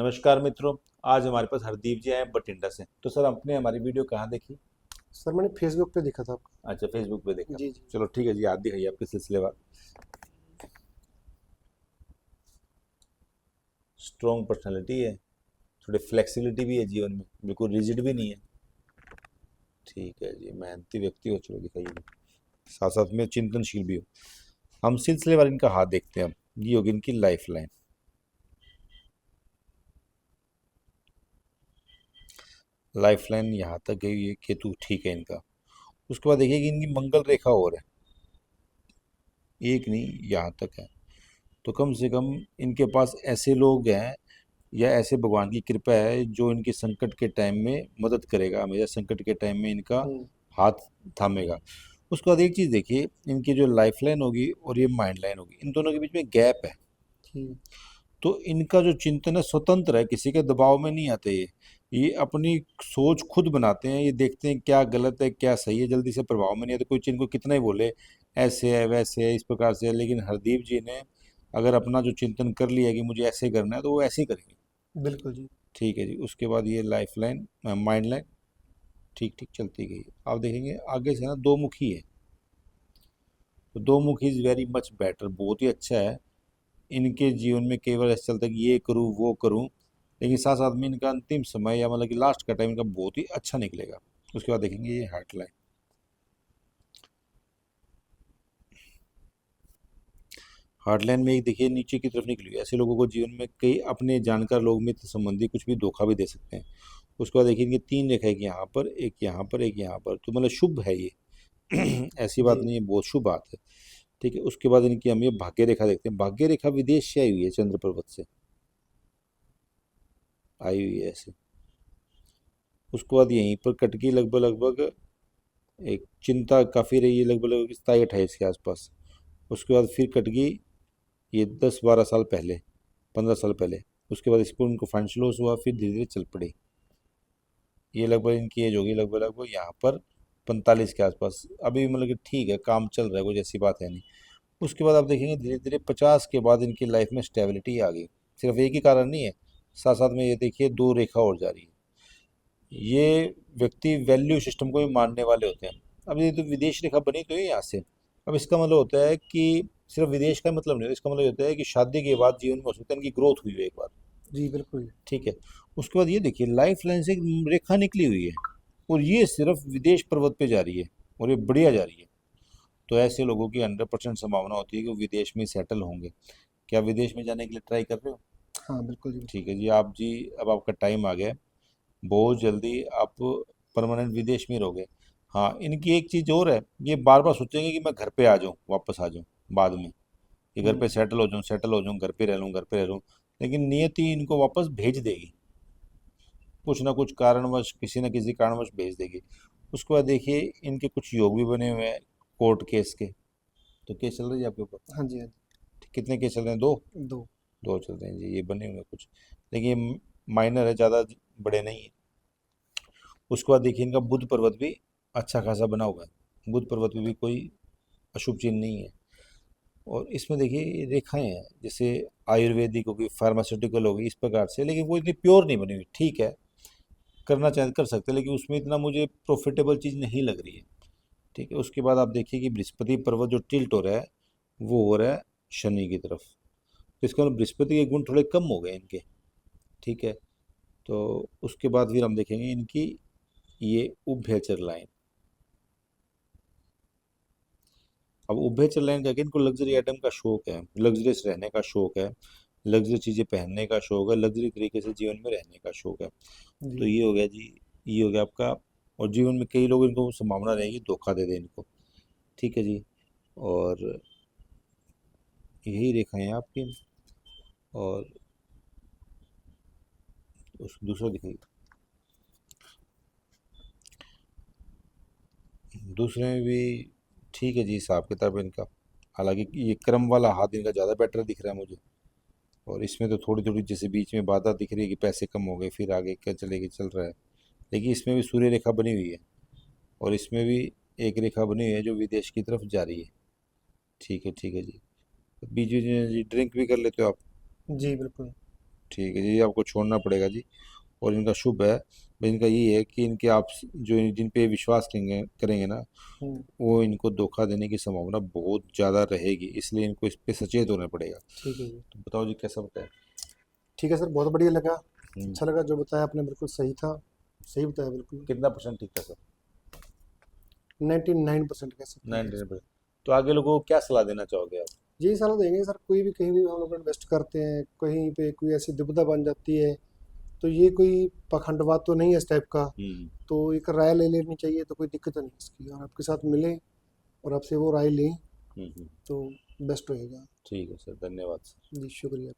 नमस्कार मित्रों। आज हमारे पास हरदीप जी आए हैं बठिंडा से। तो सर आपने हमारी वीडियो कहाँ देखी? सर मैंने फेसबुक पे देखा था आपका। अच्छा, फेसबुक पे देखा। जी जी। चलो ठीक है जी, आप दिखाइए आपके सिलसिलेवार। स्ट्रॉन्ग पर्सनालिटी है, थोड़ी फ्लेक्सिबिलिटी भी है जीवन में, बिल्कुल रिजिड भी नहीं है। ठीक है जी, मेहनती व्यक्ति हो, चलो दिखाइए। साथ साथ में चिंतनशील भी हो। हम सिलसिलेवार इनका हाथ देखते हैं। हम ये होगी इनकी लाइफ लाइन। लाइफ लाइन यहाँ तक गई है, केतु ठीक है इनका। उसके बाद देखिए कि इनकी मंगल रेखा और है, एक नहीं यहाँ तक है। तो कम से कम इनके पास ऐसे लोग हैं या ऐसे भगवान की कृपा है जो इनके संकट के टाइम में मदद करेगा, हमेशा संकट के टाइम में इनका हम्म। हाथ थामेगा। उसके बाद एक चीज़ देखिए, इनकी जो लाइफ लाइन होगी और ये माइंड लाइन होगी, इन दोनों के बीच में गैप है। ठीक। तो इनका जो चिंतन है स्वतंत्र है, किसी के दबाव में नहीं आते। ये अपनी सोच खुद बनाते हैं, ये देखते हैं क्या गलत है क्या सही है, जल्दी से प्रभाव में नहीं आते। कोई इनको कितना ही बोले ऐसे है वैसे है इस प्रकार से है, लेकिन हरदीप जी ने अगर अपना जो चिंतन कर लिया कि मुझे ऐसे करना है तो वो ऐसे ही करेंगे। बिल्कुल जी। ठीक है जी। उसके बाद ये लाइफ लाइन, माइंड लाइन ठीक ठीक चलती गई। आप देखेंगे आगे से ना दो मुखी है। तो दो मुखी इज़ वेरी मच बेटर, बहुत ही अच्छा है। इनके जीवन में केवल ऐसा चलता है कि ये करूँ वो करूँ, लेकिन साथ साथ में इनका अंतिम समय या मतलब कि लास्ट का टाइम इनका बहुत ही अच्छा निकलेगा। उसके बाद देखेंगे ये हार्ट लाइन। हार्ट लाइन में एक देखिए नीचे की तरफ निकली हुई है। ऐसे लोगों को जीवन में कई अपने जानकार लोग, मित्र संबंधी कुछ भी धोखा भी दे सकते हैं। उसके बाद देखिए इनकी तीन रेखा, एक यहाँ पर, एक यहाँ पर, एक यहाँ पर, तो मतलब शुभ है ये। ऐसी बात जी। नहीं है, बहुत शुभ बात है। ठीक है। उसके बाद इनकी हम ये भाग्य रेखा देखते हैं। भाग्य रेखा विदेश से आई हुई है, चंद्र पर्वत से आई हुई है ऐसे। उसके बाद यहीं पर कटकी लगभग लगभग एक चिंता काफ़ी रही है, लगभग लगभग 27-28 के आसपास। उसके बाद फिर कटगी, ये 10-12 साल पहले, 15 साल पहले। उसके बाद इसको उनको फाइनेंशियल लॉस हुआ, फिर धीरे धीरे चल पड़ी। ये लगभग इनकी एज होगी लगभग लगभग यहाँ पर 45 के आसपास। अभी मतलब कि ठीक है, काम चल रहा है, कुछ ऐसी बात है नहीं। उसके बाद आप देखेंगे धीरे धीरे 50 के बाद इनकी लाइफ में स्टेबिलिटी आ गई। सिर्फ एक ही कारण नहीं है, साथ साथ में ये देखिए दो रेखा और जा रही है। ये व्यक्ति वैल्यू सिस्टम को भी मानने वाले होते हैं। अब ये तो विदेश रेखा बनी तो है यहाँ से। अब इसका मतलब होता है कि सिर्फ विदेश का मतलब नहीं होता, इसका मतलब होता है कि शादी के बाद जीवन में हो सकता है इनकी ग्रोथ हुई हो एक बार। जी बिल्कुल। ठीक है। उसके बाद ये देखिए लाइफ लाइन से एक रेखा निकली हुई है, और ये सिर्फ विदेश पर्वत पे जा रही है, और ये बढ़िया जा रही है। तो ऐसे लोगों की 100% संभावना होती है कि वो विदेश में सेटल होंगे। क्या विदेश में जाने के लिए ट्राई कर रहे हो? हाँ बिल्कुल जी ठीक बिल्कुल। है जी। आप जी, अब आपका टाइम आ गया है। बहुत जल्दी आप परमानेंट विदेश में रहोगे। हाँ, इनकी एक चीज़ और है, ये बार बार सोचेंगे कि मैं घर पे आ जाऊँ, वापस आ जाऊँ बाद में, कि घर पे हम्म। सेटल हो जाऊँ, सेटल हो जाऊँ, घर पे रह लूँ, घर पे रह लूँ। लेकिन नियति इनको वापस भेज देगी, कुछ ना कुछ कारणवश, किसी न किसी कारणवश भेज देगी। उसके बाद देखिए इनके कुछ योग भी बने हुए हैं कोर्ट केस के। तो केस चल रही है आपके ऊपर? हाँ जी हाँ कितने केस चल रहे हैं? दो? जी। दो। दो चल रहे हैं जी, ये बने हुए हैं कुछ, लेकिन ये माइनर है, ज़्यादा बड़े नहीं है। उसके बाद देखिए इनका बुध पर्वत भी अच्छा खासा बना हुआ है। बुध पर्वत में भी कोई अशुभ चिन्ह नहीं है। और इसमें देखिए ये रेखाएं हैं, जैसे आयुर्वेदिक होगी, फार्मास्यूटिकल होगी, इस प्रकार से, लेकिन वो इतनी प्योर नहीं बनी हुई। ठीक है, करना चाहे कर सकते हैं, लेकिन उसमें इतना मुझे प्रॉफिटेबल चीज़ नहीं लग रही है। ठीक है। उसके बाद आप देखिए कि बृहस्पति पर्वत जो टिल्ट हो रहा है, वो हो रहा है शनि की तरफ। तो इसका मतलब बृहस्पति के गुण थोड़े कम हो गए इनके। ठीक है। तो उसके बाद फिर हम देखेंगे इनकी ये उभयचर लाइन। अब उभयचर लाइन का, इनको लग्जरी आइटम का शौक है, लग्जरियस रहने का शौक है, लग्जरी चीज़ें पहनने का शौक है, लग्जरी तरीके से जीवन में रहने का शौक है। तो जी। ये हो गया जी, ये हो गया आपका। और जीवन में कई लोग, इनको संभावना रहेगी धोखा दे दें इनको। ठीक है जी। और यही रेखाएं हैं आपकी। और उस दूसरा दिखाइए। दूसरे में भी ठीक है जी, हिसाब किताब इनका। हालांकि ये क्रम वाला हाथ इनका ज़्यादा बेटर दिख रहा है मुझे। और इसमें तो थोड़ी थोड़ी जैसे बीच में बाधा दिख रही है कि पैसे कम हो गए, फिर आगे क्या चलेगी, चल रहा है। लेकिन इसमें भी सूर्य रेखा बनी हुई है, और इसमें भी एक रेखा बनी हुई है जो विदेश की तरफ जा रही है। ठीक है, ठीक है जी। बीच बीच में जी ड्रिंक भी कर लेते हो आप? जी बिल्कुल। ठीक है जी, आपको छोड़ना पड़ेगा जी। और इनका शुभ है, भाई इनका ये है कि इनके आप जो जिन पे विश्वास करेंगे करेंगे ना, हम्म, वो इनको धोखा देने की संभावना बहुत ज़्यादा रहेगी, इसलिए इनको इस पे सचेत होना पड़ेगा। ठीक है जी। तो बताओ जी कैसा बताया। ठीक है सर, बहुत बढ़िया लगा। हम्म, अच्छा लगा, जो बताया आपने बिल्कुल सही था। सही बताया बिल्कुल। कितना परसेंट ठीक था सर। 99% कह सकते हैं सर 99%। इसको। तो आगे लोगों को क्या सलाह देना चाहोगे आप। यही सलाह देंगे सर, कोई भी कहीं भी हम लोग इन्वेस्ट करते हैं, कहीं पे कोई ऐसी दुविधा बन जाती है, तो ये कोई पखंडवाद तो नहीं है इस टाइप का। हम्म। तो एक राय ले लेनी चाहिए, तो कोई दिक्कत नहीं है इसकी, और आपके साथ मिलें और आपसे वो राय लें हम्म। तो बेस्ट रहेगा। ठीक है सर, धन्यवाद सर। जी शुक्रिया।